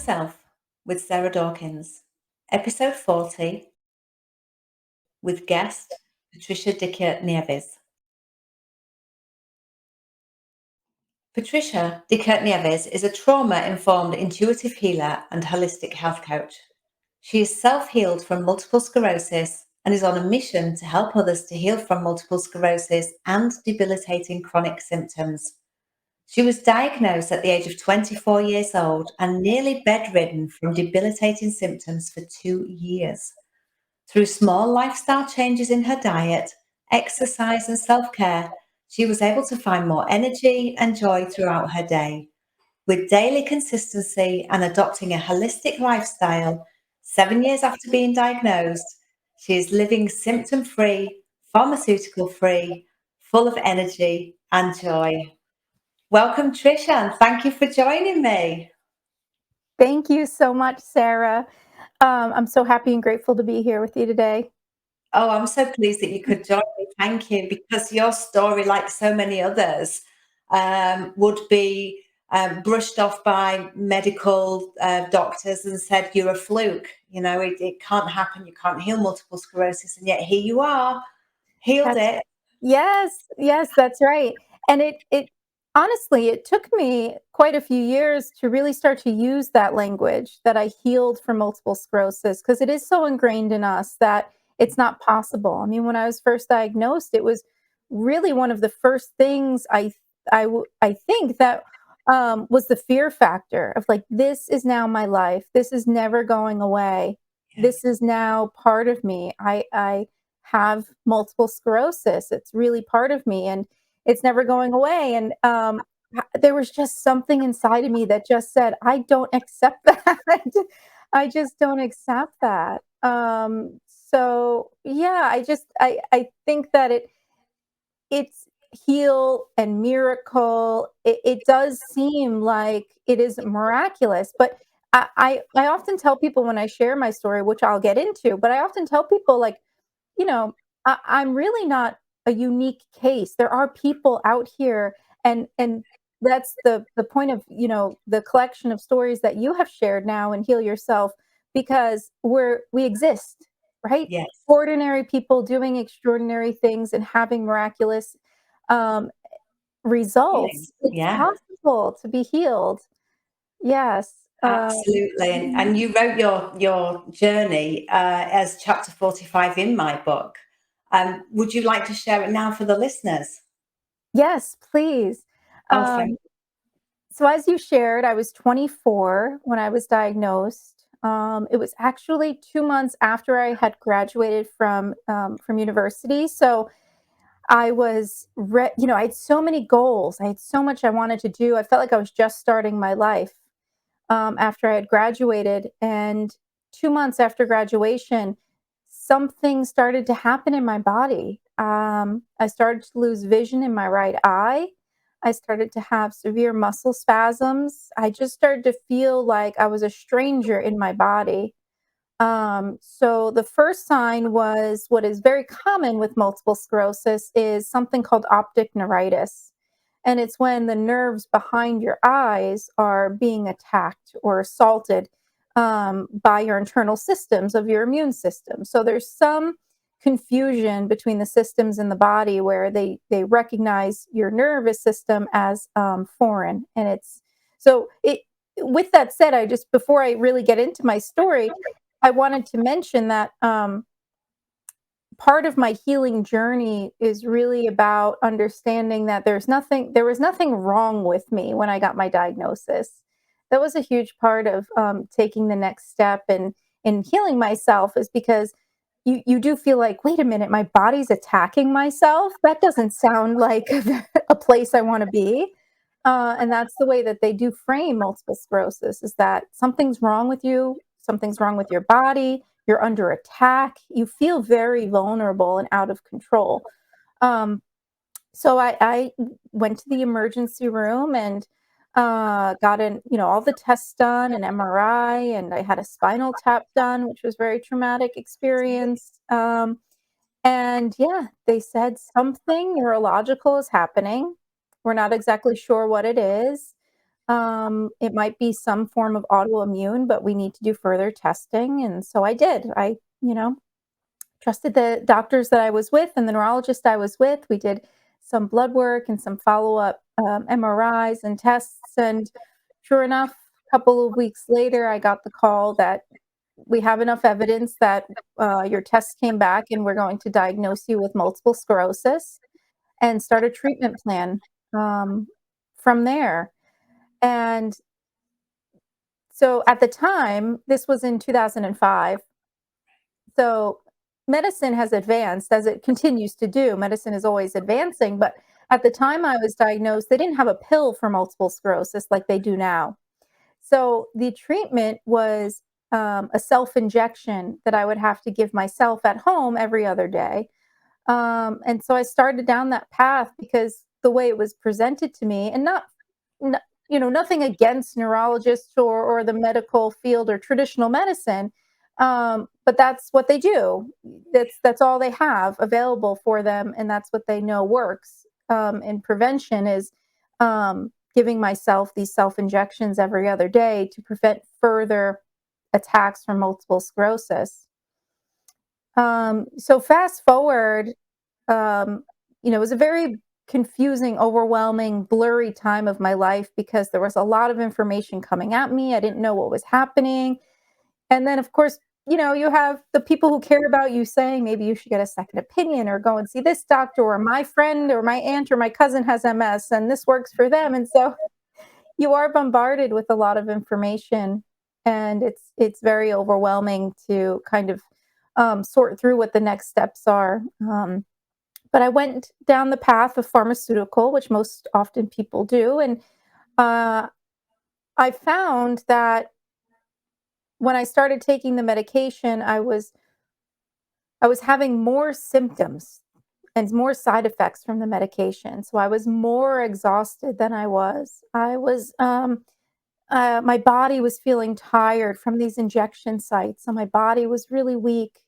Yourself with Sarah Dawkins, episode 40, with guest Patricia Dickert-Nieves. Patricia Dickert-Nieves is a trauma-informed intuitive healer and holistic health coach. She is self-healed from multiple sclerosis and is on a mission to help others to heal from multiple sclerosis and debilitating chronic symptoms. She was diagnosed at the age of 24 years old and nearly bedridden from debilitating symptoms for 2 years. Through small lifestyle changes in her diet, exercise, and self care, she was able to find more energy and joy throughout her day. With daily consistency and adopting a holistic lifestyle, 7 years after being diagnosed, she is living symptom free, pharmaceutical free, full of energy and joy. Welcome, Trish, and thank you for joining me. Thank you so much, Sarah. I'm so happy and grateful to be here with you today. Oh, I'm so pleased that you could join me. Thank you, because your story, like so many others, would be brushed off by medical doctors and said you're a fluke. You know, it can't happen. You can't heal multiple sclerosis, and yet here you are, healed That's it. yes, that's right. And it honestly, it took me quite a few years to really start to use that language that I healed from multiple sclerosis because it is so ingrained in us that it's not possible. I mean, when I was first diagnosed, it was really one of the first things I think that was the fear factor of like, this is now my life. This is never going away. Yes, This is now part of me. I have multiple sclerosis. It's really part of me and it's never going away. And there was just something inside of me that just said, I don't accept that. I just don't accept that. So yeah, I think that it's heal and miracle. It does seem like it is miraculous, but I often tell people when I share my story, which I'll get into, but I often tell people like, you know, I'm really not a unique case. There are people out here, and that's the point of the collection of stories that you have shared now and Heal Yourself, because we exist, right? yes, Ordinary people doing extraordinary things and having miraculous um, healing. results. It's Yeah. possible to be healed. Yes. Absolutely, and you wrote your journey as chapter 45 in my book. Would you like to share it now for the listeners? Yes, please. Oh, thank Um, So as you shared, I was 24 when I was diagnosed. It was actually 2 months after I had graduated from university. So I was, I had so many goals. I had so much I wanted to do. I felt like I was just starting my life after I had graduated. And 2 months after graduation, something started to happen in my body. I started to lose vision in my right eye. I started to have severe muscle spasms. I just started to feel like I was a stranger in my body. So the first sign was what is very common with multiple sclerosis is something called optic neuritis. And it's when the nerves behind your eyes are being attacked or assaulted by your internal systems of your immune system. So there's some confusion between the systems in the body where they recognize your nervous system as foreign, and it's so it. With that said, I just before I really get into my story, I wanted to mention that part of my healing journey is really about understanding that there was nothing wrong with me when I got my diagnosis. That was a huge part of taking the next step and in healing myself is because you do feel like, wait a minute, my body's attacking myself. That doesn't sound like a place I want to be. And that's the way that they do frame multiple sclerosis is that something's wrong with you, something's wrong with your body, you're under attack, you feel very vulnerable and out of control. Um, so I went to the emergency room and got in, all the tests done, an MRI, and I had a spinal tap done, which was very traumatic experience. And yeah, they said something neurological is happening. We're not exactly sure what it is, It might be some form of autoimmune, but we need to do further testing. And so I did. I trusted the doctors that I was with and the neurologist I was with. We did some blood work and some follow up MRIs and tests. And sure enough, a couple of weeks later, I got the call that we have enough evidence that your tests came back and we're going to diagnose you with multiple sclerosis and start a treatment plan um, from there. And so at the time, this was in 2005. So medicine has advanced as it continues to do. Medicine is always advancing. But at the time I was diagnosed, they didn't have a pill for multiple sclerosis like they do now. So the treatment was a self injection that I would have to give myself at home every other day. And so I started down that path because the way it was presented to me, and n- nothing against neurologists or the medical field or traditional medicine, but that's what they do. That's all they have available for them, and that's what they know works. And prevention is giving myself these self injections every other day to prevent further attacks from multiple sclerosis. So fast forward, um, it was a very confusing, overwhelming, blurry time of my life because there was a lot of information coming at me. I didn't know what was happening. And then, of course, you have the people who care about you saying maybe you should get a second opinion or go and see this doctor, or my friend or my aunt or my cousin has MS and this works for them. And so you are bombarded with a lot of information, and it's very overwhelming to kind of sort through what the next steps are. But I went down the path of pharmaceutical, which most often people do, and uh, I found that when I started taking the medication, I was having more symptoms and more side effects from the medication. So I was more exhausted than I was. My body was feeling tired from these injection sites, so my body was really weak.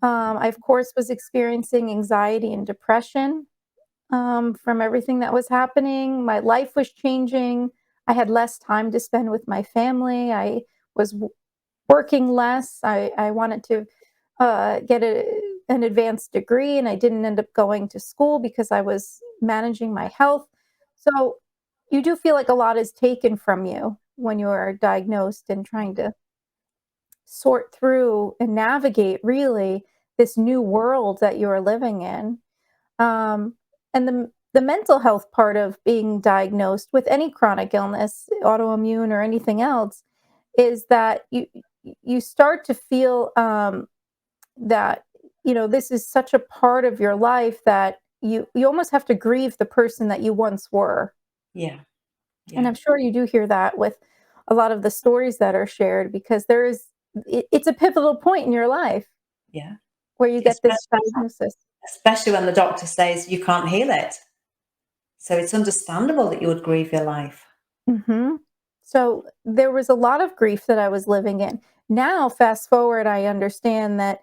I, of course, was experiencing anxiety and depression from everything that was happening. My life was changing. I had less time to spend with my family. I was working less. I wanted to get an advanced degree, and I didn't end up going to school because I was managing my health. So you do feel like a lot is taken from you when you are diagnosed and trying to sort through and navigate really this new world that you are living in. Um, and the mental health part of being diagnosed with any chronic illness, autoimmune or anything else, is that you start to feel that this is such a part of your life that you almost have to grieve the person that you once were. Yeah. And Yeah. I'm sure you do hear that with a lot of the stories that are shared, because it's a pivotal point in your life Yeah. where you get this diagnosis. Especially when the doctor says you can't heal it. So it's understandable that you would grieve your life. Mhm. So there was a lot of grief that I was living in. Now, fast forward, I understand that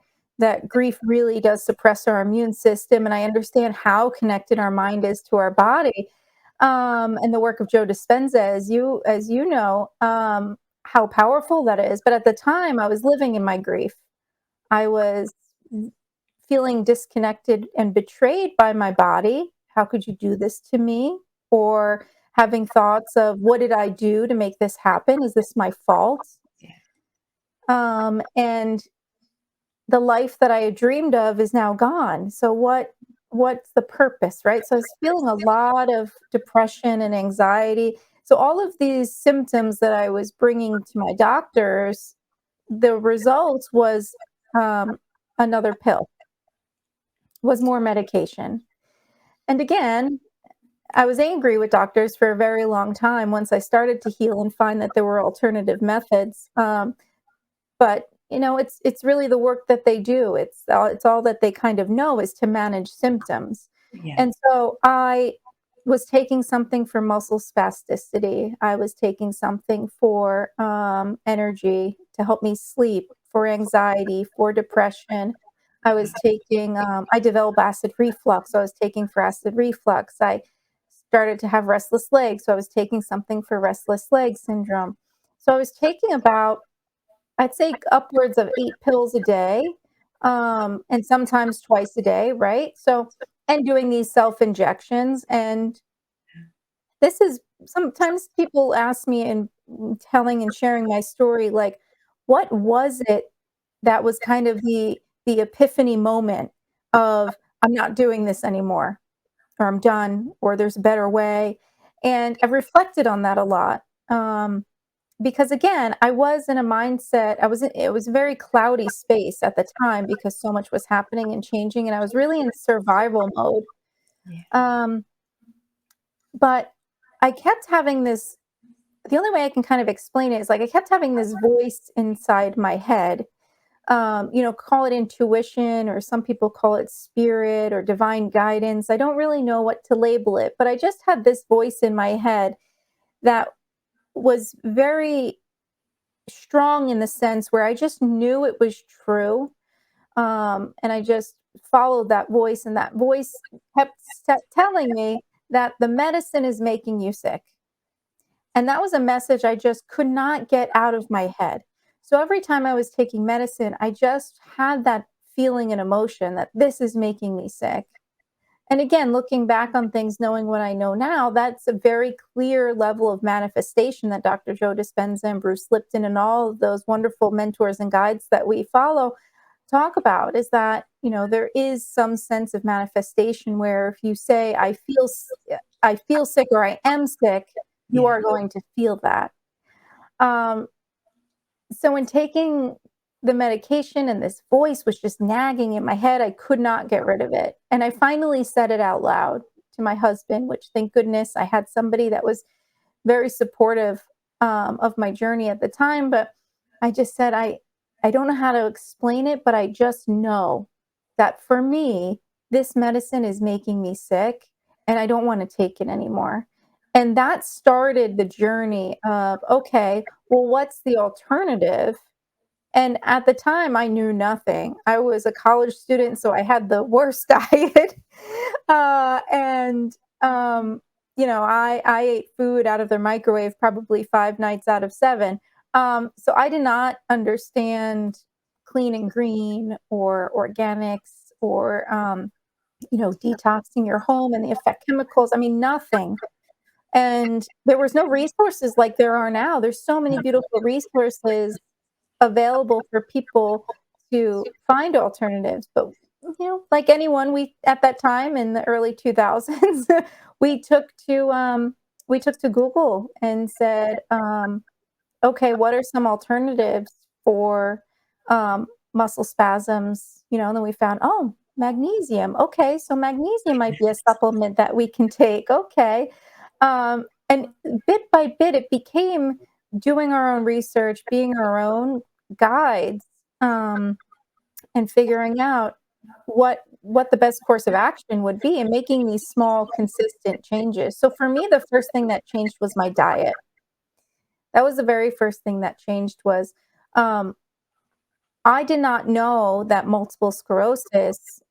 grief really does suppress our immune system, and I understand how connected our mind is to our body. And the work of Joe Dispenza, as you know, how powerful that is. But at the time, I was living in my grief. I was feeling disconnected and betrayed by my body. How could you do this to me? Or having thoughts of, what did I do to make this happen? Is this my fault? Yeah. And the life that I had dreamed of is now gone. So what's the purpose, right? So I was feeling a lot of depression and anxiety. So all of these symptoms that I was bringing to my doctors, the result was another pill, was more medication. And again, I was angry with doctors for a very long time once I started to heal and find that there were alternative methods. But it's really the work that they do. It's all that they kind of know is to manage symptoms. Yeah. And so I was taking something for muscle spasticity. I was taking something for energy to help me sleep, for anxiety, for depression. I developed acid reflux. So I was taking for acid reflux. I started to have restless legs. So I was taking something for restless leg syndrome. So I was taking about, I'd say, upwards of 8 pills a day, and sometimes twice a day, right? So, and doing these self injections. And this is, sometimes people ask me in telling and sharing my story, like, what was it that was kind of the epiphany moment of, I'm not doing this anymore, or I'm done, or there's a better way. And I've reflected on that a lot. Because again, I was in a mindset, it was a very cloudy space at the time because so much was happening and changing, and I was really in survival mode. Yeah. Um, but I kept having this, the only way I can kind of explain it is like I kept having this voice inside my head. Call it intuition, or some people call it spirit or divine guidance. I don't really know what to label it, but I just had this voice in my head that was very strong in the sense where I just knew it was true. And I just followed that voice, and that voice kept telling me that the medicine is making you sick. And that was a message I just could not get out of my head. So every time I was taking medicine, I just had that feeling and emotion that this is making me sick. And again, looking back on things, knowing what I know now, that's a very clear level of manifestation that Dr. Joe Dispenza and Bruce Lipton and all of those wonderful mentors and guides that we follow talk about, is that, there is some sense of manifestation where if you say, I feel sick, or I am sick, you Yeah. are going to feel that. Um, so in taking the medication, and this voice was just nagging in my head, I could not get rid of it. And I finally said it out loud to my husband, which, thank goodness, I had somebody that was very supportive of my journey at the time. But I just said, I don't know how to explain it, but I just know that for me, this medicine is making me sick, and I don't want to take it anymore. And that started the journey of, okay, well, what's the alternative? And at the time, I knew nothing. I was a college student, so I had the worst diet. And I ate food out of their microwave probably 5 nights out of 7. So I did not understand clean and green or organics, or detoxing your home and the effect chemicals. I mean, nothing. And there was no resources like there are now. There's so many beautiful resources available for people to find alternatives. But, like anyone, we, at that time in the early 2000s, we took to Google and said, okay, what are some alternatives for muscle spasms? And then we found, oh, magnesium. Okay, so magnesium might be a supplement that we can take. Okay. And bit by bit, it became doing our own research, being our own guides, and figuring out what the best course of action would be, and making these small, consistent changes. So for me, the first thing that changed was my diet. That was the very first thing that changed. Was um, I did not know that multiple sclerosis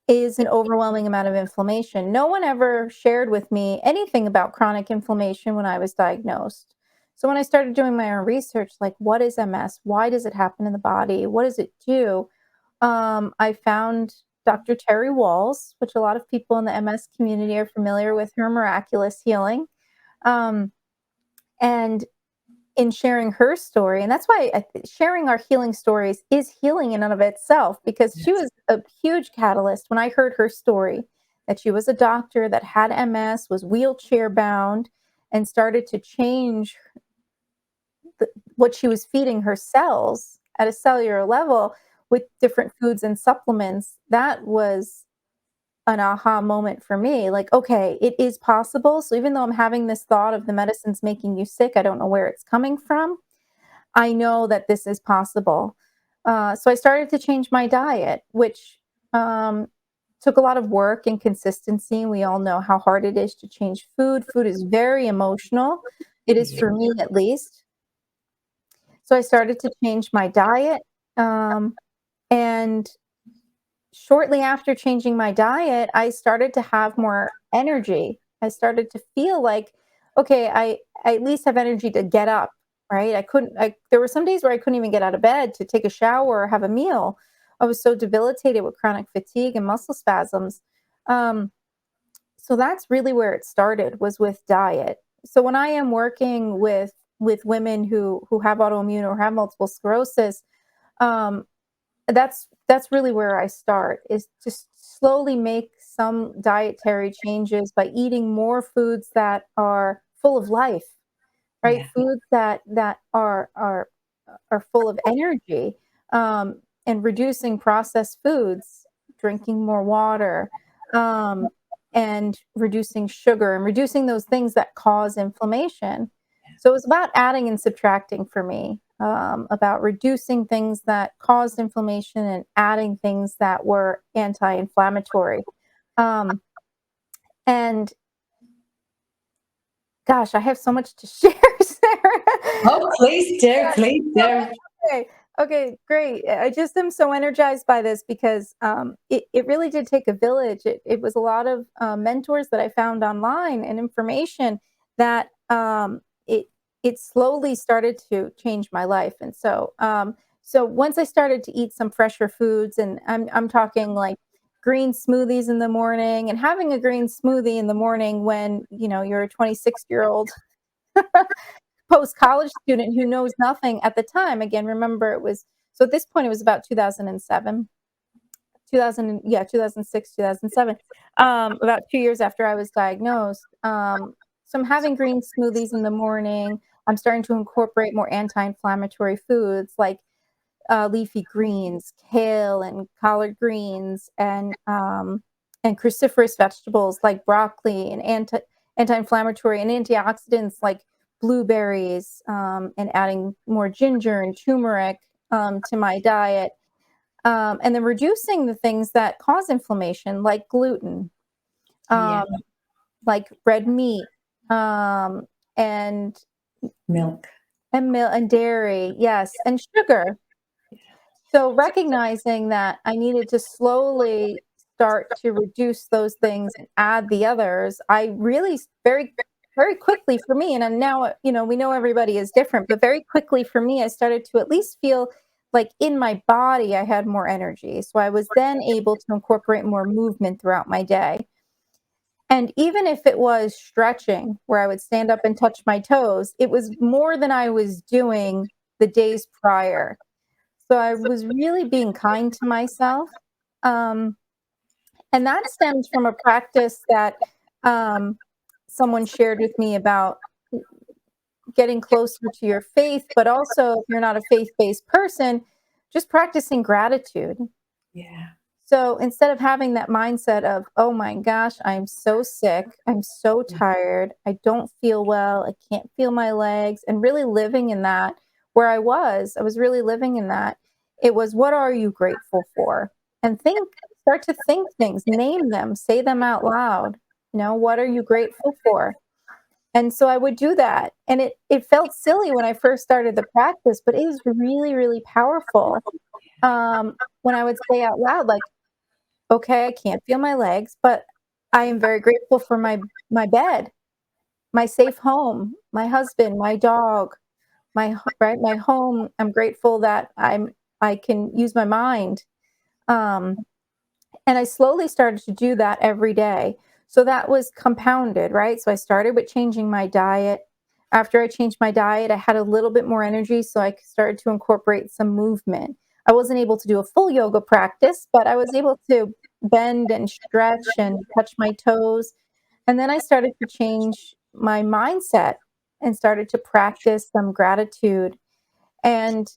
is an overwhelming amount of inflammation. No one ever shared with me anything about chronic inflammation when I was diagnosed. So when I started doing my own research, like, what is MS? Why does it happen in the body? What does it do? I found Dr. Terry Walls, which a lot of people in the MS community are familiar with her miraculous healing. Um, and in sharing her story, and that's why sharing our healing stories is healing in and of itself, because she Yes. was a huge catalyst. When I heard her story, that she was a doctor that had MS, was wheelchair bound, and started to change what she was feeding her cells at a cellular level with different foods and supplements, that was an aha moment for me. Like, okay, it is possible. So even though I'm having this thought of the medicine's making you sick, I don't know where it's coming from, I know that this is possible. So I started to change my diet, which took a lot of work and consistency. We all know how hard it is to change food. Food is very emotional. It is for me, at least. So I started to change my diet, and shortly after changing my diet, I started to have more energy. I started to feel like, okay, I at least have energy to get up, right? There were some days where I couldn't even get out of bed to take a shower or have a meal. I was so debilitated with chronic fatigue and muscle spasms. Um, so that's really where it started, was with diet. So when I am working with women who have autoimmune or have multiple sclerosis, um, that's really where I start, is just slowly make some dietary changes by eating more foods that are full of life, right? Yeah. Foods that are full of energy, and reducing processed foods, drinking more water, um, and reducing sugar and reducing those things that cause inflammation. So it was about adding and subtracting for me, about reducing things that caused inflammation and adding things that were anti-inflammatory. Um, and gosh, I have so much to share, Sarah. Oh, please do, please No, do. okay. Okay, great. I just am so energized by this because it really did take a village. It was a lot of mentors that I found online and information that it slowly started to change my life. And so once I started to eat some fresher foods, and I'm talking like green smoothies in the morning, and having a green smoothie in the morning when you're a 26-year-old post college student who knows nothing at the time. Again, remember, it was, so at this point it was about 2007, 2000, yeah, 2006, 2007, about 2 years after I was diagnosed. So I'm having green smoothies in the morning. I'm starting to incorporate more anti-inflammatory foods like leafy greens, kale and collard greens, and cruciferous vegetables like broccoli, and anti-inflammatory and antioxidants like blueberries, and adding more ginger and turmeric to my diet, and then reducing the things that cause inflammation like gluten, Yeah. um, like red meat, um, and Milk. and dairy, yes, and sugar. So recognizing that I needed to slowly start to reduce those things and add the others, I really very, very quickly for me, and I'm now, we know everybody is different, but very quickly for me, I started to at least feel like in my body I had more energy. So I was then able to incorporate more movement throughout my day. And even if it was stretching, where I would stand up and touch my toes, it was more than I was doing the days prior. So I was really being kind to myself. Um, and that stems from a practice that um, someone shared with me about getting closer to your faith, but also if you're not a faith based person, just practicing gratitude. Yeah. So instead of having that mindset of, oh my gosh, I'm so sick, I'm so tired, I don't feel well, I can't feel my legs, and really living in that, where I was really living in that. It was, what are you grateful for? And start to think things, name them, say them out loud. What are you grateful for? And so I would do that. And it felt silly when I first started the practice, but it was really, really powerful. When I would say out loud, like, okay, I can't feel my legs, but I am very grateful for my bed, my safe home, my husband, my dog, my home. I'm grateful that I can use my mind. Um, and I slowly started to do that every day. So that was compounded, right? So I started with changing my diet. After I changed my diet, I had a little bit more energy, so I started to incorporate some movement. I wasn't able to do a full yoga practice, but I was able to bend and stretch and touch my toes. And then I started to change my mindset and started to practice some gratitude. And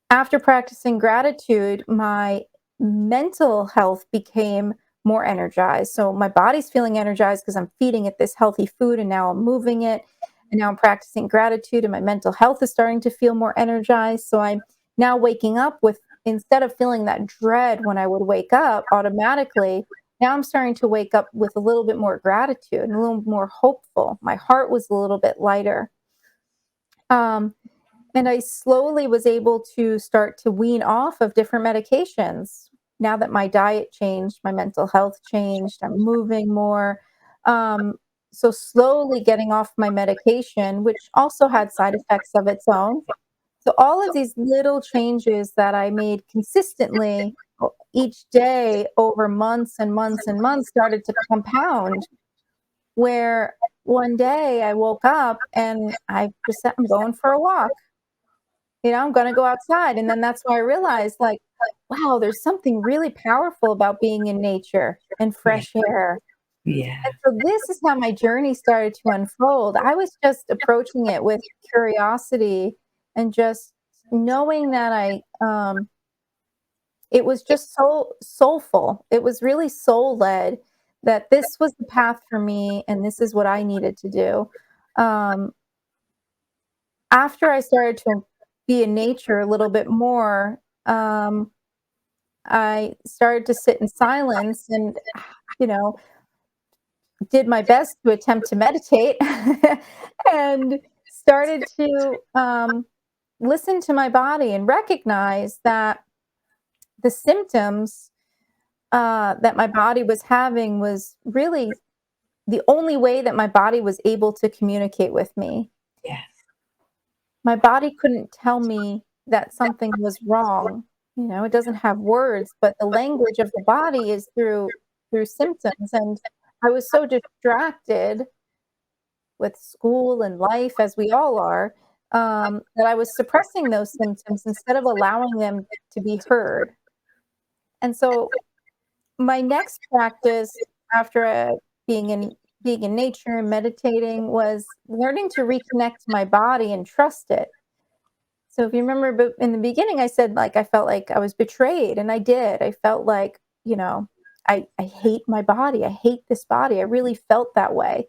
after practicing gratitude, my mental health became more energized. So my body's feeling energized because I'm feeding it this healthy food, and now I'm moving it. And now I'm practicing gratitude, and my mental health is starting to feel more energized. So I'm now waking up with, instead of feeling that dread when I would wake up automatically, now I'm starting to wake up with a little bit more gratitude and a little more hopeful. My heart was a little bit lighter. Um, and I slowly was able to start to wean off of different medications, now that my diet changed, my mental health changed, I'm moving more. Um, so slowly getting off my medication, which also had side effects of its own. So all of these little changes that I made consistently each day over months and months and months started to compound, where one day I woke up and I just said, I'm going for a walk. I'm going to go outside. And then that's why I realized, like, wow, there's something really powerful about being in nature and Yeah. fresh air. Yeah. And so this is how my journey started to unfold. I was just approaching it with curiosity and just knowing that it was just so soulful. It was really soul led, that this was the path for me and this is what I needed to do. Um, After I started to be in nature a little bit more, I started to sit in silence and, you know, did my best to attempt to meditate and started to listen to my body and recognize that the symptoms that my body was having was really the only way that my body was able to communicate with me. Yes. My body couldn't tell me that something was wrong. It doesn't have words, but the language of the body is through symptoms. And I was so distracted with school and life, as we all are, that I was suppressing those symptoms instead of allowing them to be heard. And so my next practice after being in nature and meditating was learning to reconnect to my body and trust it. So if you remember, in the beginning, I said, like, I felt like I was betrayed, and I did. I felt like, I hate my body. I hate this body. I really felt that way.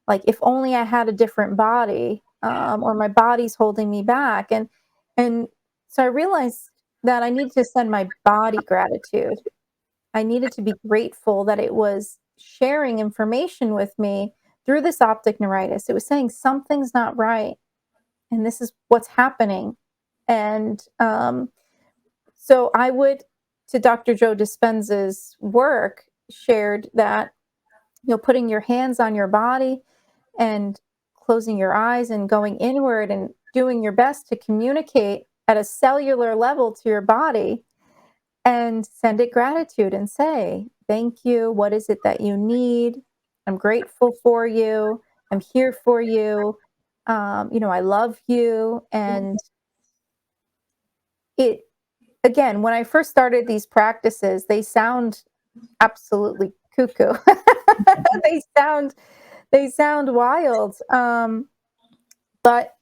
Like, if only I had a different body, or my body's holding me back. And so I realized that I needed to send my body gratitude. I needed to be grateful that it was sharing information with me through this optic neuritis. It was saying something's not right, and this is what's happening. And so I would, to Dr. Joe Dispenza's work, shared that, putting your hands on your body and closing your eyes and going inward and doing your best to communicate at a cellular level to your body and send it gratitude and say, thank you. What is it that you need? I'm grateful for you. I'm here for you. I love you. And it, again, when I first started these practices, they sound absolutely cuckoo. they sound they sound wild. But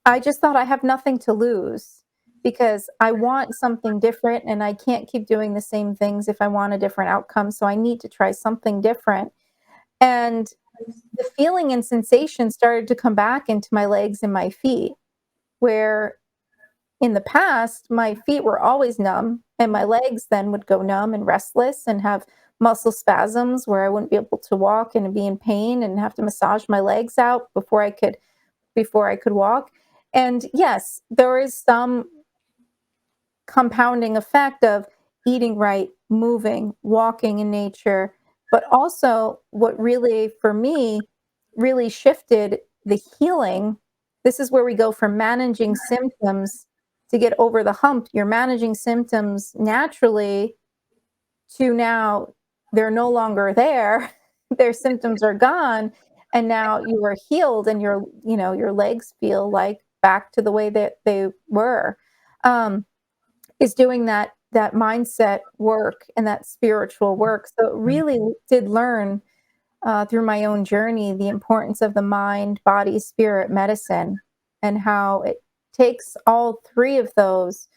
I just thought I have nothing to lose because I want something different and I can't keep doing the same things if I want a different outcome. So I need to try something different. And the feeling and sensation started to come back into my legs and my feet, where in the past, my feet were always numb and my legs then would go numb and restless and have muscle spasms where I wouldn't be able to walk and be in pain and have to massage my legs out before I could walk. And yes, there is some compounding effect of eating right, moving, walking in nature, but also what really, for me, really shifted the healing. This is where we go from managing symptoms to get over the hump. You're managing symptoms naturally to now they're no longer there. Their symptoms are gone. And now you are healed and your legs feel like back to the way that they were. Is doing that mindset work and that spiritual work. So it really did learn through my own journey the importance of the mind, body, spirit, medicine, and how it takes all three of those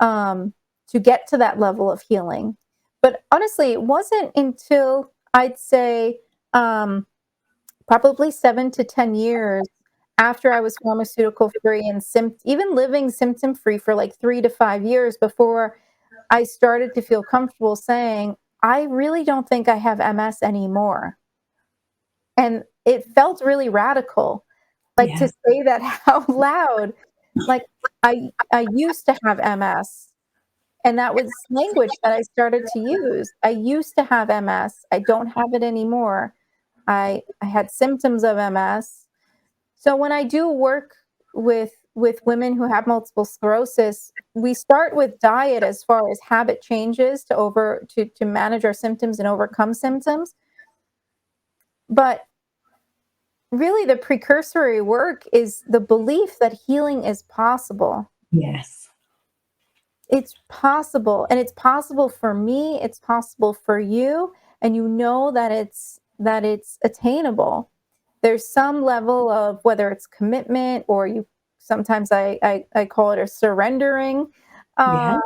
to get to that level of healing. But honestly, it wasn't until I'd say probably 7 to 10 years after I was pharmaceutical free and even living symptom free for like 3 to 5 years before I started to feel comfortable saying, I really don't think I have MS anymore. And it felt really radical, like, to Yeah. say that out loud. Like, I used to have MS And that was language that I started to use. I used to have MS. I don't have it anymore. I had symptoms of MS. So when I do work with women who have multiple sclerosis, we start with diet as far as habit changes to manage our symptoms and overcome symptoms. But really the precursory work is the belief that healing is possible. Yes. It's possible, and it's possible for me, it's possible for you, and you know that it's attainable. There's some level of whether it's commitment or you sometimes I call it a surrendering, Yeah. uh,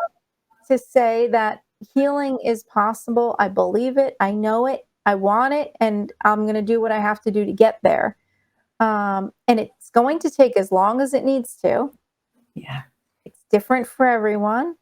to say that healing is possible. I believe it, I know it, I want it, and I'm gonna do what I have to do to get there. And it's going to take as long as it needs to. Yeah. It's different for everyone.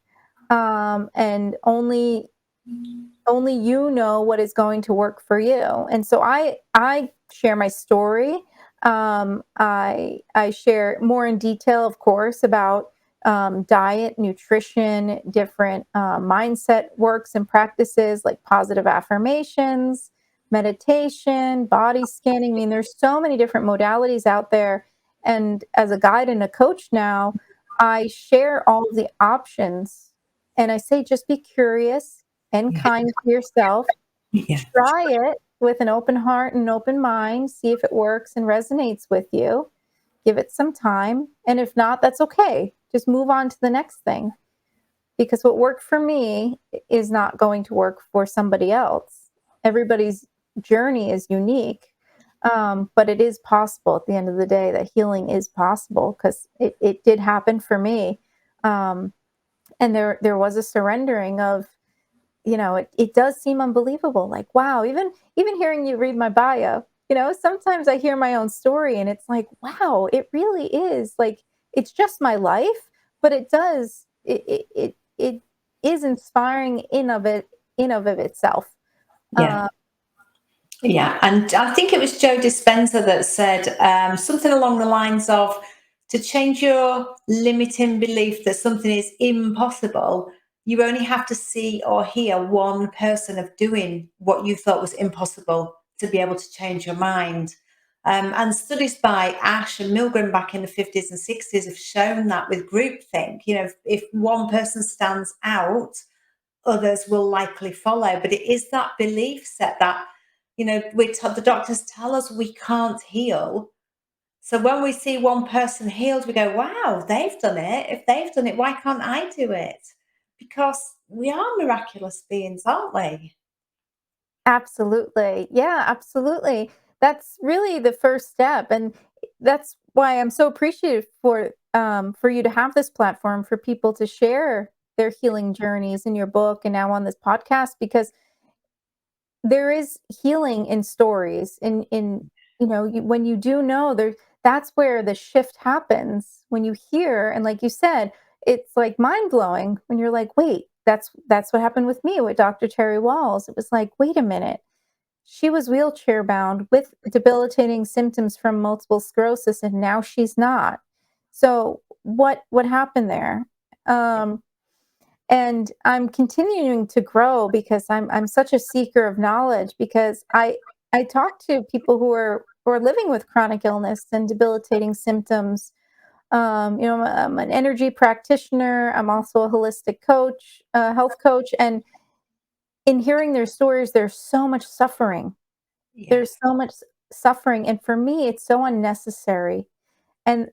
And only you know what is going to work for you. And so I share my story. I share more in detail, of course, about diet, nutrition, different mindset works and practices like positive affirmations, meditation, body scanning. I mean, there's so many different modalities out there. And as a guide and a coach now, I share all of the options and I say, just be curious and Yeah. kind to yourself. Yeah. Try it with an open heart and an open mind. See if it works and resonates with you. Give it some time. And if not, that's okay. Just move on to the next thing. Because what worked for me is not going to work for somebody else. Everybody's journey is unique. But it is possible at the end of the day that healing is possible because it did happen for me. Um, and there was a surrendering of, it does seem unbelievable. Like, wow, even hearing you read my bio, sometimes I hear my own story and it's like, wow, it really is like it's just my life, but it is inspiring in of itself. Yeah. Uh, Yeah, and I think it was Joe Dispenza that said something along the lines of to change your limiting belief that something is impossible, you only have to see or hear one person of doing what you thought was impossible to be able to change your mind. And studies by Ash and Milgram back in the 50s and 60s have shown that with groupthink, if one person stands out, others will likely follow. But it is that belief set that, the doctors tell us we can't heal. So when we see one person healed, we go, wow, they've done it. If they've done it, why can't I do it? Because we are miraculous beings, aren't we? Absolutely. Yeah, absolutely. That's really the first step. And that's why I'm so appreciative for you to have this platform for people to share their healing journeys in your book and now on this podcast because there is healing in stories in when you do know there, that's where the shift happens when you hear. And like you said, it's like mind-blowing when you're like, wait, that's what happened with me with Dr. Terry Walls. It was like, wait a minute, she was wheelchair bound with debilitating symptoms from multiple sclerosis, and now she's not. So what happened there? And I'm continuing to grow because I'm such a seeker of knowledge because I talk to people who are living with chronic illness and debilitating symptoms. I'm an energy practitioner. I'm also a holistic coach, health coach, and in hearing their stories, there's so much suffering. Yeah. There's so much suffering, and for me, it's so unnecessary. And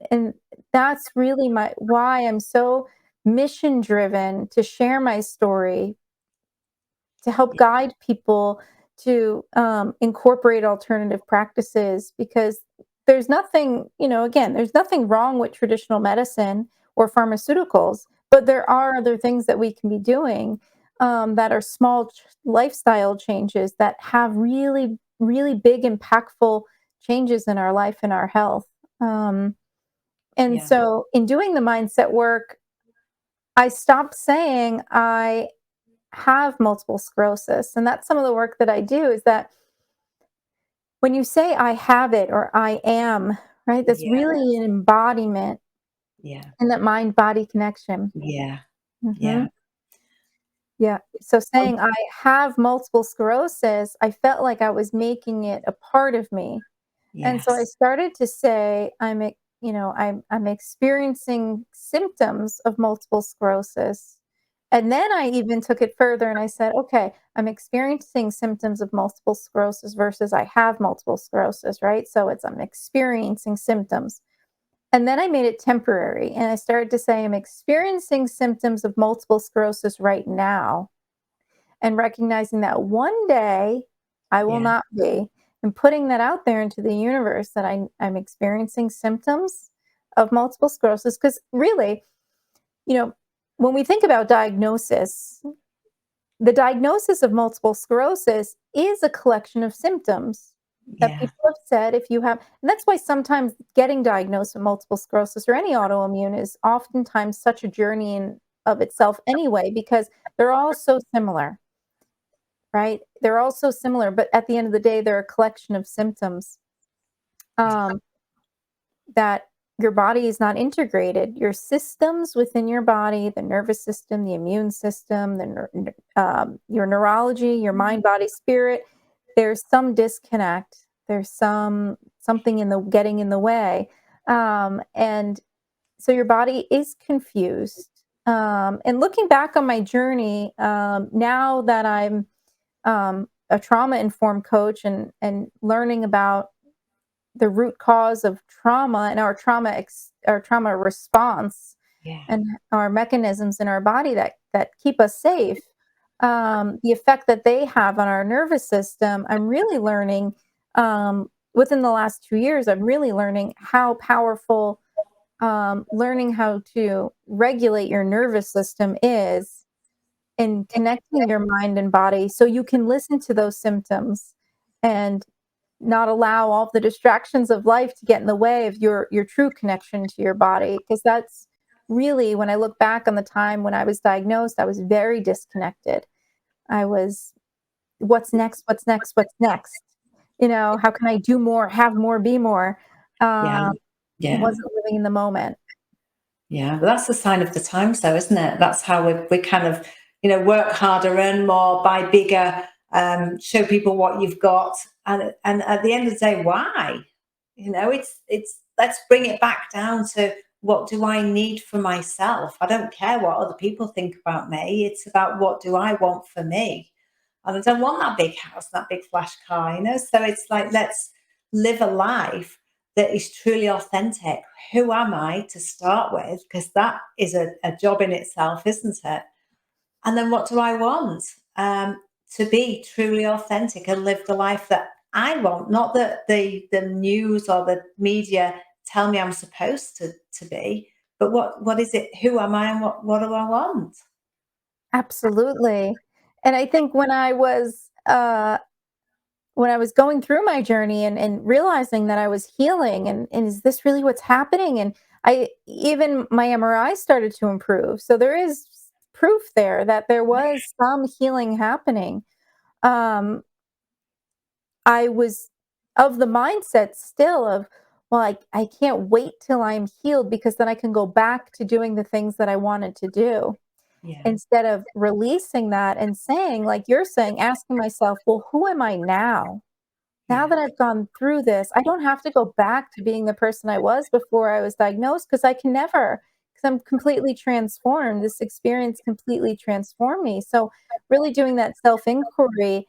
that's really my why I'm so mission driven to share my story, to help guide people to incorporate alternative practices because there's nothing, again, there's nothing wrong with traditional medicine or pharmaceuticals, but there are other things that we can be doing that are small lifestyle changes that have really, really big, impactful changes in our life and our health. And Yeah. so, in doing the mindset work, I stopped saying I have multiple sclerosis. And that's some of the work that I do is that when you say I have it or I am, right, that's Yeah. really an embodiment Yeah. in that mind body connection. Yeah. Hmm. Yeah. Yeah. So saying I have multiple sclerosis, I felt like I was making it a part of me. And so I Yes. started to say, I'm experiencing symptoms of multiple sclerosis. And then I even took it further and I said, okay, I'm experiencing symptoms of multiple sclerosis versus I have multiple sclerosis, right? So it's I'm experiencing symptoms. And then I made it temporary and I started to say, I'm experiencing symptoms of multiple sclerosis right now and recognizing that one day I will Yeah. not be, and putting that out there into the universe that I'm experiencing symptoms of multiple sclerosis. Because really, you know, when we think about diagnosis, the diagnosis of multiple sclerosis is a collection of symptoms that Yeah. people have said if you have, and that's why sometimes getting diagnosed with multiple sclerosis or any autoimmune is oftentimes such a journey in of itself anyway, because they're all so similar. Right? They're all so similar, but at the end of the day, they're a collection of symptoms, um, that your body is not integrated. Your systems within your body, the nervous system, the immune system, your neurology, your mind, body, spirit, there's some disconnect. There's something in the getting in the way. And so your body is confused. And looking back on my journey, now that I'm a trauma informed coach and learning about the root cause of trauma and our trauma response Yeah. and our mechanisms in our body that keep us safe, the effect that they have on our nervous system. I'm really learning, within the last 2 years, I'm really learning how powerful, learning how to regulate your nervous system is in connecting your mind and body so you can listen to those symptoms and not allow all the distractions of life to get in the way of your true connection to your body, because that's really, when I look back on the time when I was diagnosed, I was very disconnected. I was, what's next, what's next, what's next, how can I do more, have more, be more? Yeah. um Yeah. wasn't living in the moment. Yeah, but that's the sign of the times, though, isn't it? That's how we kind of, work harder, earn more, buy bigger, show people what you've got, and at the end of the day, why? It's let's bring it back down to what do I need for myself? I don't care what other people think about me. It's about what do I want for me, and I don't want that big house, that big flash car, So it's like let's live a life that is truly authentic. Who am I to start with? Because that is a job in itself, isn't it? And then what do I want? To be truly authentic and live the life that I want, not that the news or the media tell me I'm supposed to be, but what is it? Who am I and what do I want? Absolutely. And I think when I was going through my journey and realizing that I was healing, and is this really what's happening? And I even my MRI started to improve. So there is proof there that there was some healing happening. Um, I was of the mindset still of, well, I can't wait till I'm healed because then I can go back to doing the things that I wanted to do. Yeah, Instead of releasing that and saying, like you're saying, asking myself, well, who am I now? Now yeah, that I've gone through this, I don't have to go back to being the person I was before I was diagnosed, because I can never, because I'm completely transformed. This experience completely transformed me. So, really doing that self inquiry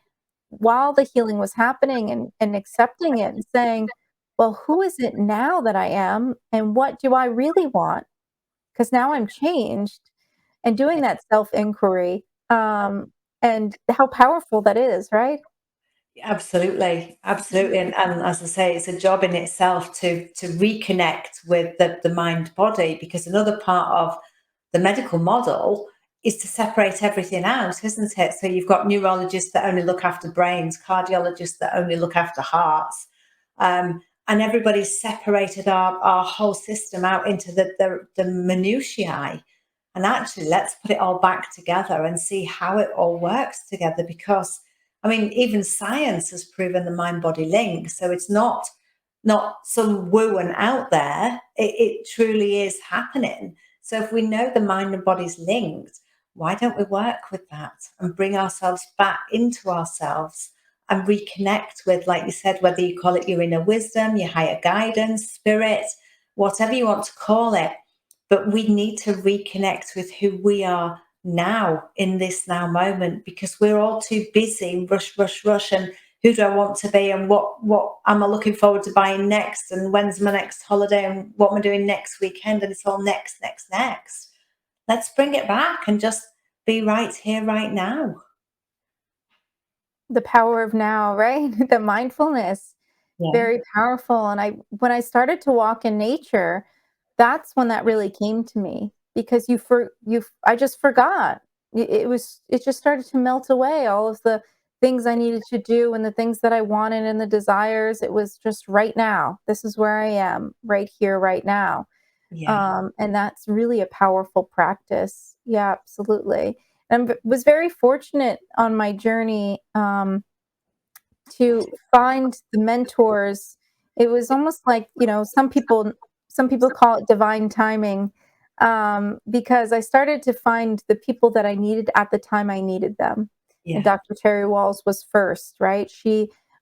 while the healing was happening and accepting it and saying, well, who is it now that I am? And what do I really want? Because now I'm changed, and doing yeah. that self inquiry, and how powerful that is, right? Absolutely, absolutely, and as I say, it's a job in itself to reconnect with the mind body, because another part of the medical model is to separate everything out, isn't it? So you've got neurologists that only look after brains, cardiologists that only look after hearts, and everybody's separated our whole system out into the minutiae. And actually, let's put it all back together and see how it all works together, because I mean, even science has proven the mind body link. So it's not some woo and out there. It truly is happening. So if we know the mind and body's linked, Why don't we work with that and bring ourselves back into ourselves and reconnect with, like you said, whether you call it your inner wisdom, your higher guidance, spirit, whatever you want to call it. But we need to reconnect with who we are now in this now moment, because we're all too busy, rush, rush, rush. And who do I want to be? And what am I looking forward to buying next? And when's my next holiday? And what am I doing next weekend? And it's all next, next, next. Let's bring it back and just be right here, right now. The power of now, right? The mindfulness, Yeah. very powerful. And I when I started to walk in nature, that's when that really came to me, because I just forgot. It just started to melt away, all of the things I needed to do and the things that I wanted and the desires. It was just right now. This is where I am, right here, right now. Yeah. And that's really a powerful practice. Yeah, absolutely. And was very fortunate on my journey, to find the mentors. It was almost like, some people call it divine timing, because I started to find the people that I needed at the time I needed them. And Yeah. Dr. Terry Walls was first, right?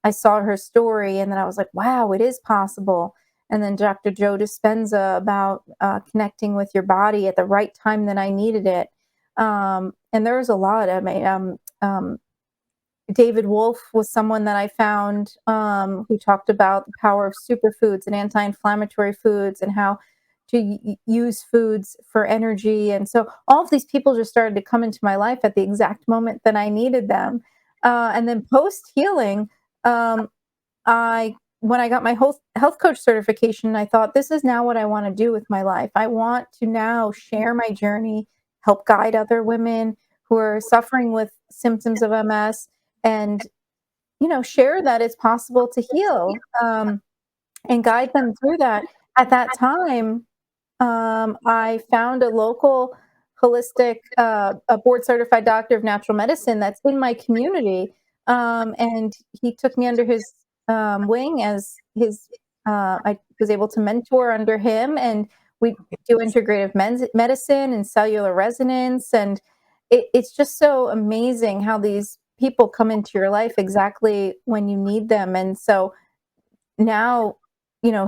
I saw her story, and then I was like, wow, it is possible. And then Dr. Joe Dispenza about connecting with your body at the right time that I needed it. And there was a lot. I mean, David Wolfe was someone that I found, who talked about the power of superfoods and anti-inflammatory foods, and how to use foods for energy. And so all of these people just started to come into my life at the exact moment that I needed them. And then post healing, um, I when I got my health coach certification, I thought, this is now what I want to do with my life. I want to now share my journey, help guide other women who are suffering with symptoms of MS, and share that it's possible to heal, and guide them through that. At that time, I found a local holistic, a board certified doctor of natural medicine that's in my community. And he took me under his wing as I was able to mentor under him. And we do integrative medicine and cellular resonance. And it's just so amazing how these people come into your life exactly when you need them. And so now,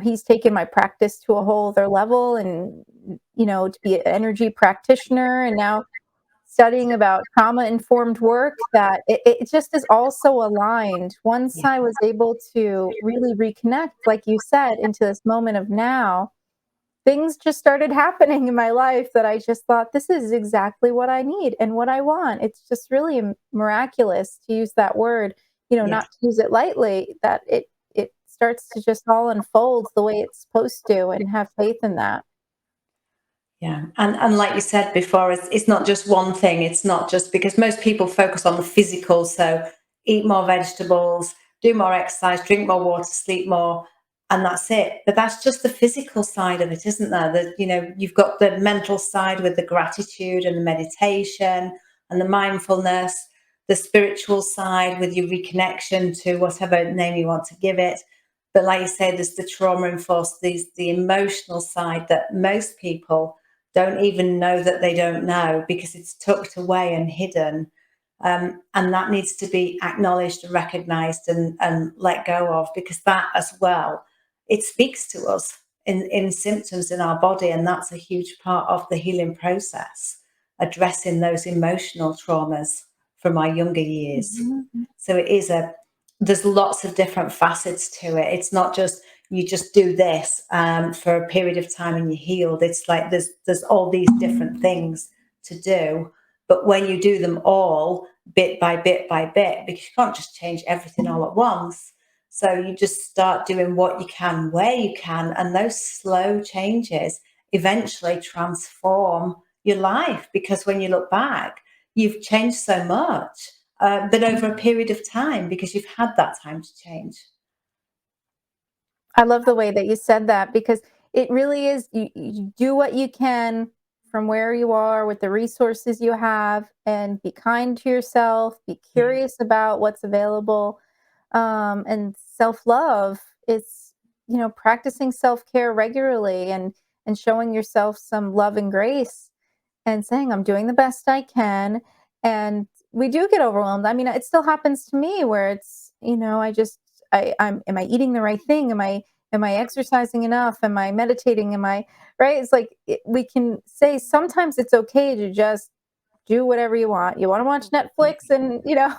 he's taken my practice to a whole other level, and, to be an energy practitioner, and now studying about trauma informed work, that it just is all so aligned. Once Yeah. I was able to really reconnect, like you said, into this moment of now, things just started happening in my life that I just thought, this is exactly what I need and what I want. It's just really miraculous, to use that word, Yeah. not to use it lightly, that it starts to just all unfold the way it's supposed to, and have faith in that. Yeah, and like you said before, it's not just one thing. It's not just because most people focus on the physical. So eat more vegetables, do more exercise, drink more water, sleep more, and that's it. But that's just the physical side of it, isn't there? That you've got the mental side with the gratitude and the meditation and the mindfulness, the spiritual side with your reconnection to whatever name you want to give it. But like you say, there's the trauma enforced, the emotional side that most people don't even know that they don't know, because it's tucked away and hidden. And that needs to be acknowledged and recognized and let go of, because that as well, it speaks to us in symptoms in our body. And that's a huge part of the healing process, addressing those emotional traumas from our younger years. Mhm. So there's lots of different facets to it. It's not just you just do this for a period of time and you're healed. It's like there's all these different things to do, but when you do them all bit by bit by bit, because you can't just change everything all at once, so you just start doing what you can where you can, and those slow changes eventually transform your life, because when you look back, you've changed so much, but over a period of time, because you've had that time to change. I love the way that you said that, because it really is, you do what you can from where you are with the resources you have, and be kind to yourself, be Yeah. curious about what's available. And self-love is, practicing self-care regularly, and showing yourself some love and grace. and saying, I'm doing the best I can. And we do get overwhelmed. I mean, it still happens to me where it's, am I eating the right thing? Am I exercising enough? Am I meditating? Right? It's like we can say sometimes it's okay to just do whatever you want. You want to watch Netflix and, Yeah.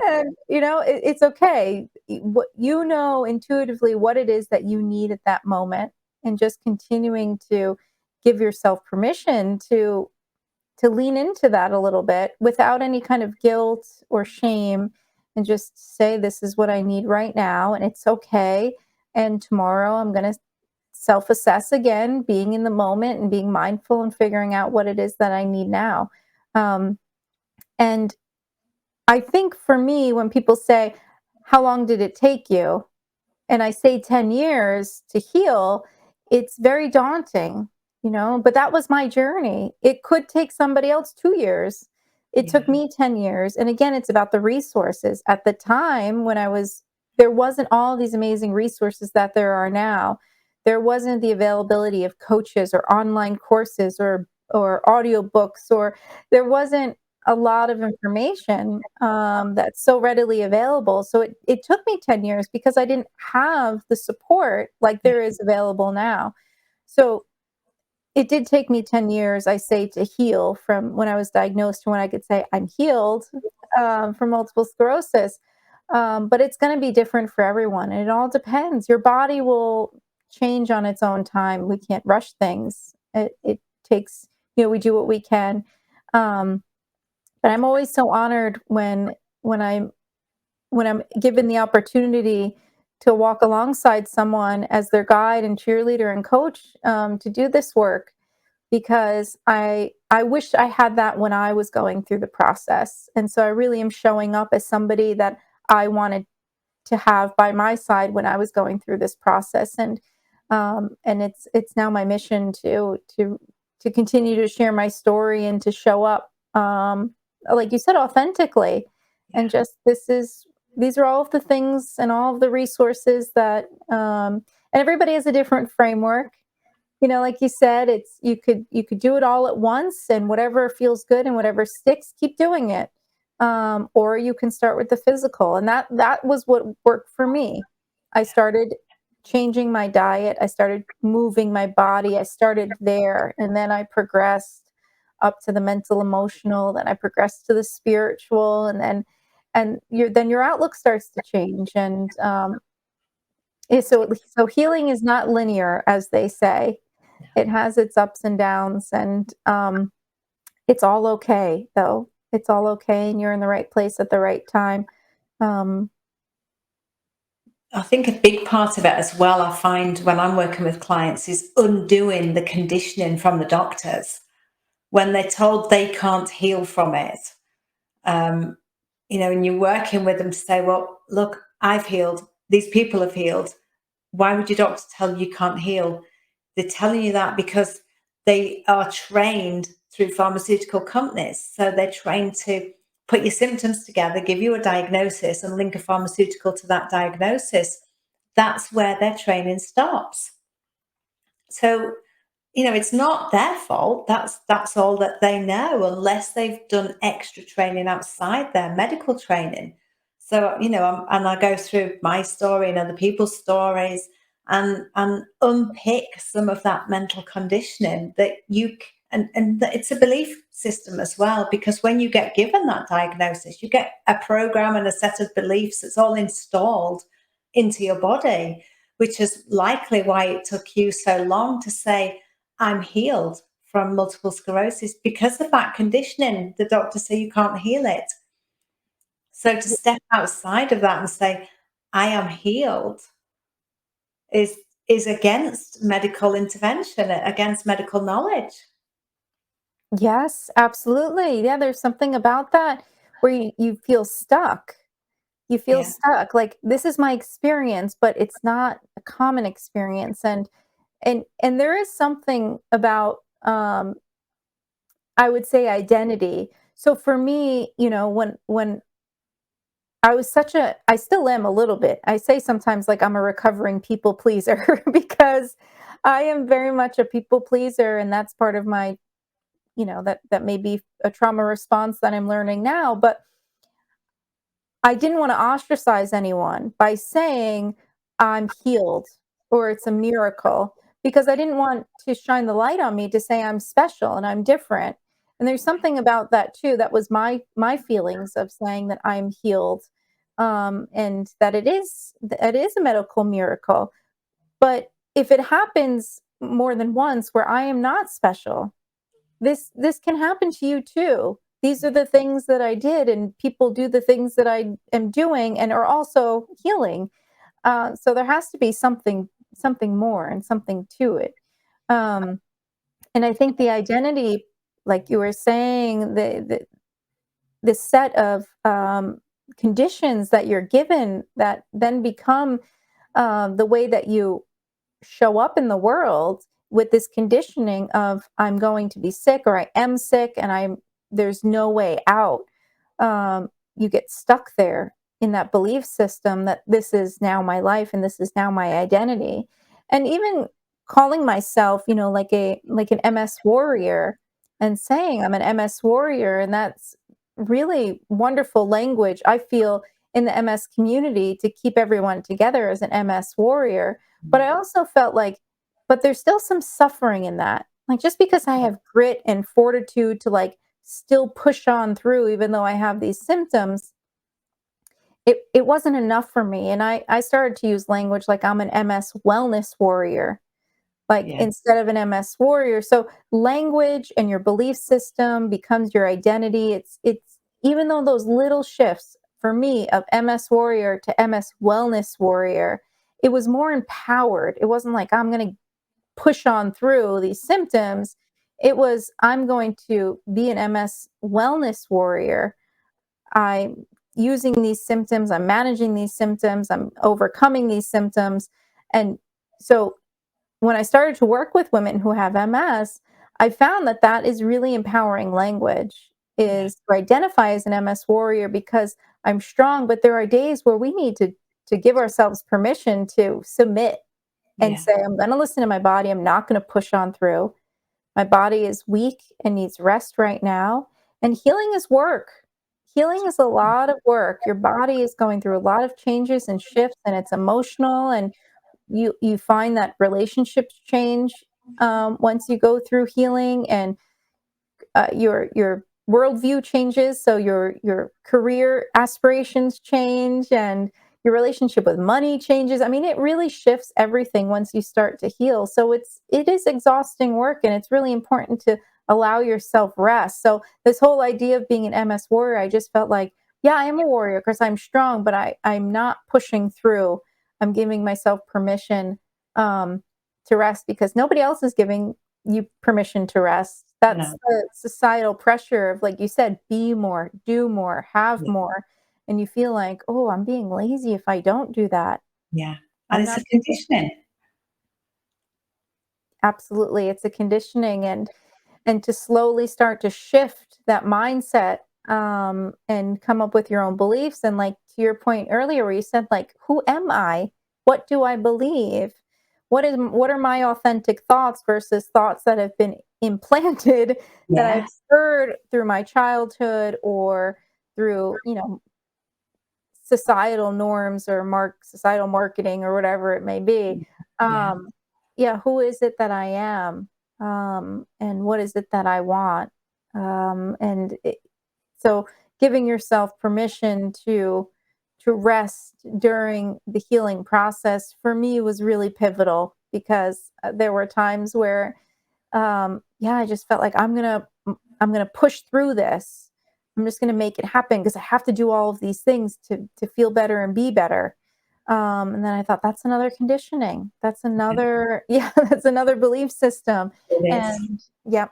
and, it's okay. What you know intuitively what it is that you need at that moment, and just continuing to give yourself permission to lean into that a little bit without any kind of guilt or shame, and just say, this is what I need right now, and it's okay. And tomorrow I'm going to self assess again, being in the moment and being mindful and figuring out what it is that I need now. Um, and I think for me, when people say, how long did it take you? And I say 10 years to heal, it's very daunting, but that was my journey. It could take somebody else 2 years. It took Yeah. me 10 years. And again, it's about the resources. At the time there wasn't all these amazing resources that there are now. There wasn't the availability of coaches or online courses or audiobooks, or there wasn't a lot of information that's so readily available. So it took me 10 years because I didn't have the support like Yeah. there is available now. So it did take me 10 years, I say, to heal from when I was diagnosed to when I could say I'm healed from multiple sclerosis. But it's going to be different for everyone. And it all depends. Your body will change on its own time. We can't rush things. It takes, we do what we can. Um, but I'm always so honored when I'm when I'm given the opportunity to walk alongside someone as their guide and cheerleader and coach, to do this work, because I wish I had that when I was going through the process. And so I really am showing up as somebody that I wanted to have by my side when I was going through this process. And it's now my mission to continue to share my story and to show up, like you said, authentically. And just these are all of the things and all of the resources that, and everybody has a different framework. Like you said, it's you could do it all at once, and whatever feels good and whatever sticks, keep doing it. Or you can start with the physical, and that was what worked for me. I started changing my diet. I started moving my body. I started there, and then I progressed up to the mental, emotional. Then I progressed to the spiritual, and then your outlook starts to change. And so healing is not linear, as they say. It has its ups and downs, and it's all okay, though. It's all okay, and you're in the right place at the right time. Um, I think a big part of it as well, I find when I'm working with clients, is undoing the conditioning from the doctors when they're told they can't heal from it. Um, and you're working with them to say, well, look, I've healed. These people have healed. Why would your doctor tell you can't heal? They're telling you that because they are trained through pharmaceutical companies. So they're trained to put your symptoms together, give you a diagnosis, and link a pharmaceutical to that diagnosis. That's where their training stops. So it's not their fault. That's all that they know, unless they've done extra training outside their medical training. So and I go through my story and other people's stories, and unpick some of that mental conditioning that and that it's a belief system as well, because when you get given that diagnosis, you get a program and a set of beliefs that's all installed into your body, which is likely why it took you so long to say, I'm healed from multiple sclerosis, because of that conditioning. The doctors say you can't heal it. So to step outside of that and say, I am healed is is against medical intervention, against medical knowledge. yes, absolutely. Yeah, there's something about that where you feel stuck. You feel Yeah. stuck. Like, this is my experience, but it's not a common experience. And there is something about, I would say, identity. So for me, when I still am a little bit. I say sometimes, like, I'm a recovering people pleaser because I am very much a people pleaser, and that's part of my that may be a trauma response that I'm learning now, but I didn't want to ostracize anyone by saying I'm healed or it's a miracle, because I didn't want to shine the light on me to say I'm special and I'm different. And there's something about that too. That was my feelings of saying that I'm healed, and that it is a medical miracle. But if it happens more than once where I am not special, this can happen to you too. These are the things that I did, and people do the things that I am doing and are also healing. So there has to be something more and something to it. Um, and I think the identity, like you were saying, the set of conditions that you're given that then become the way that you show up in the world, with this conditioning of I'm going to be sick or I am sick and there's no way out. You get stuck there in that belief system that this is now my life and this is now my identity. And even calling myself, like an MS warrior, and saying I'm an MS warrior, and that's really wonderful language, I feel, in the MS community, to keep everyone together as an MS warrior. But I also felt like, but there's still some suffering in that. Like, just because I have grit and fortitude to, like, still push on through even though I have these symptoms, it wasn't enough for me. And I started to use language like I'm an MS wellness warrior, like, Yeah. instead of an MS warrior. So language and your belief system becomes your identity. It's even though those little shifts for me of MS warrior to MS wellness warrior, it was more empowered. It wasn't like I'm going to push on through these symptoms. It was, I'm going to be an MS wellness warrior. I'm using these symptoms, I'm managing these symptoms, I'm overcoming these symptoms. And so when I started to work with women who have MS, I found that that is really empowering language, Yeah. is to identify as an MS warrior, because I'm strong, but there are days where we need to give ourselves permission to submit and Yeah. say, I'm going to listen to my body. I'm not going to push on through. My body is weak and needs rest right now. And healing is work. Healing is a lot of work. Your body is going through a lot of changes and shifts, and it's emotional, and you find that relationships change once you go through healing, and your worldview changes, so your career aspirations change, and your relationship with money changes. I mean, it really shifts everything once you start to heal. So it is exhausting work, and it's really important to allow yourself rest. So this whole idea of being an MS warrior, I just felt like, yeah, I am a warrior because I'm strong, but I'm not pushing through. I'm giving myself permission um, to rest, because nobody else is giving you permission to rest. That's No. the societal pressure of, like you said, be more, do more, have Yeah. more. And you feel like, oh, I'm being lazy if I don't do that. Yeah. And I'm it's not a conditioning. absolutely. It's a conditioning, and to slowly start to shift that mindset, and come up with your own beliefs. And, like, to your point earlier where you said, like, who am I? What do I believe? What are my authentic thoughts versus thoughts that have been implanted that I've Yes. heard through my childhood, or through, societal norms, or societal marketing, or whatever it may be. Yeah. Um, yeah, who is it that I am? And what is it that I want? So giving yourself permission to rest during the healing process for me was really pivotal, because there were times where yeah, I just felt like I'm gonna push through this. I'm just gonna make it happen because I have to do all of these things to feel better and be better. And then I thought, that's another conditioning. That's Yeah. another yeah, that's another belief system. It is. And yep,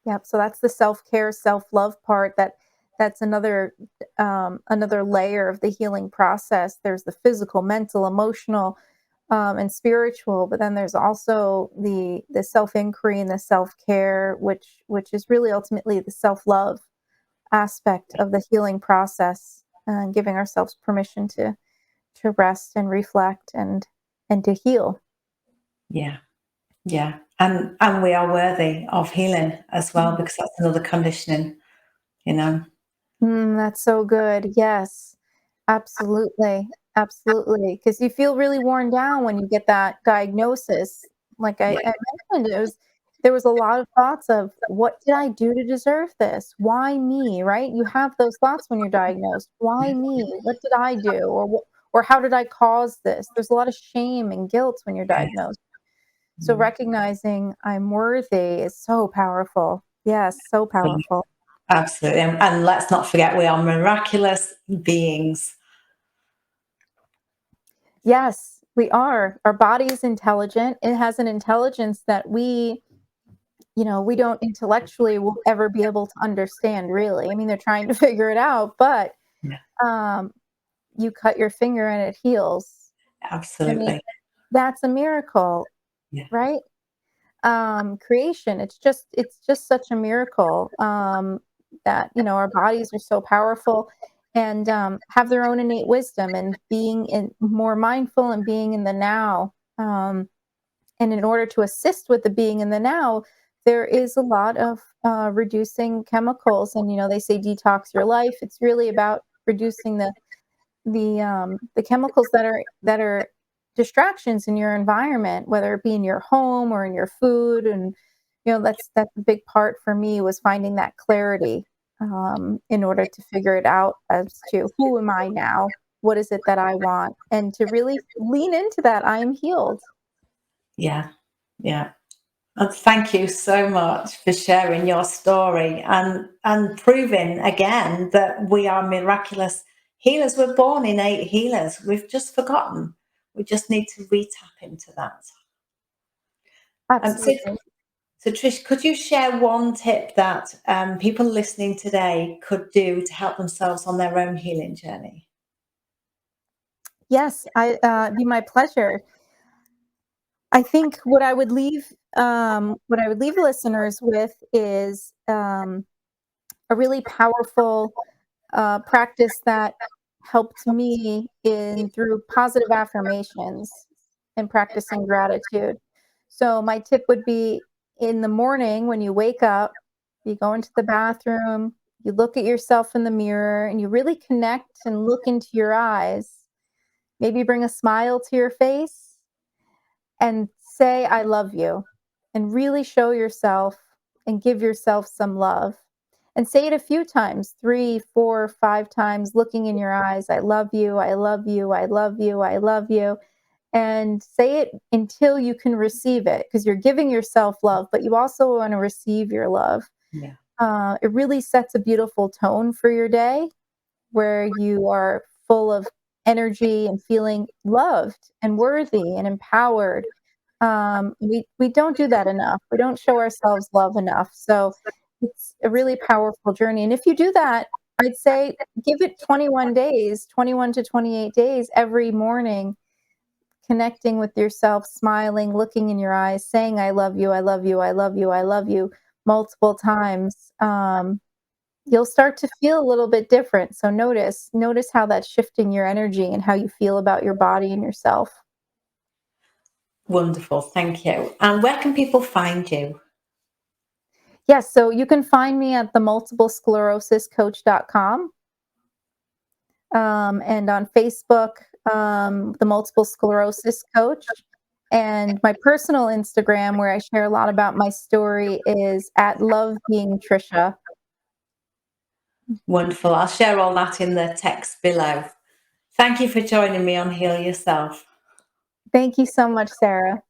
yep. So that's the self-care, self-love part. That's another layer of the healing process. There's the physical, mental, emotional, and spiritual, but then there's also the self inquiry and the self care, which is really ultimately the self love aspect of the healing process, and giving ourselves permission to rest and reflect and to heal. Yeah. Yeah. And we are worthy of healing as well, Mm. because that's another conditioning, you know. That's so good. Yes, absolutely. Absolutely. Because you feel really worn down when you get that diagnosis. Like Yeah. I mentioned, there was a lot of thoughts of what did I do to deserve this? Why me? Right? You have those thoughts when you're diagnosed. Why me? What did I do? Or how did I cause this? There's a lot of shame and guilt when you're Yeah. diagnosed. So Mm. recognizing I'm worthy is so powerful. Yes, so powerful. Absolutely. And let's not forget we are miraculous beings. Yes, we are. Our body is intelligent. It has an intelligence that we don't intellectually will ever be able to understand, really. I mean, they're trying to figure it out, but Yeah. um, you cut your finger and it heals. I mean, Absolutely. that's a miracle, Yeah. right? Creation. It's just such a miracle that our bodies are so powerful and have their own innate wisdom and being in more mindful and being in the now. And in order to assist with the being in the now, there is a lot of reducing chemicals. And they say detox your life. It's really about reducing the chemicals that are distractions in your environment, whether it be in your home or in your food. And that's a big part for me, was finding that clarity in order to figure it out as to who am I now, what is it that I want, and to really lean into that I am healed. Yeah. Yeah. And thank you so much for sharing your story and proving again that we are miraculous healers. We're born innate healers. We've just forgotten. We just need to re-tap into that. Um, so, Absolutely. so Trish, could you share one tip that people listening today could do to help themselves on their own healing journey? Yes, be my pleasure. I think what I would leave listeners with is a really powerful practice that helped me in through positive affirmations and practicing gratitude. So my tip would be, in the morning when you wake up, you go into the bathroom, you look at yourself in the mirror, and you really connect and look into your eyes. Maybe bring a smile to your face and say, I love you, and really show yourself and give yourself some love. And say it a few times, 3, 4, 5 times, looking in your eyes. I love you. I love you. I love you. I love you. And say it until you can receive it, because you're giving yourself love, but you also want to receive your love. Yeah. It really sets a beautiful tone for your day, where you are full of energy and feeling loved and worthy and empowered. We don't do that enough. We don't show ourselves love enough. So it's a really powerful journey. And if you do that, I'd say give it 21 days, 21 to 28 days every morning, connecting with yourself, smiling, looking in your eyes, saying, I love you, I love you, I love you, I love you, multiple times. You'll start to feel a little bit different. So notice how that's shifting your energy and how you feel about your body and yourself. Wonderful. Thank you. And where can people find you? Yes, so you can find me at the multiplesclerosiscoach.com, and on Facebook, the Multiple Sclerosis Coach. And my personal Instagram, where I share a lot about my story, is at Love Being Trisha. Wonderful. I'll share all that in the text below. Thank you for joining me on Heal Yourself. Thank you so much, Sarah.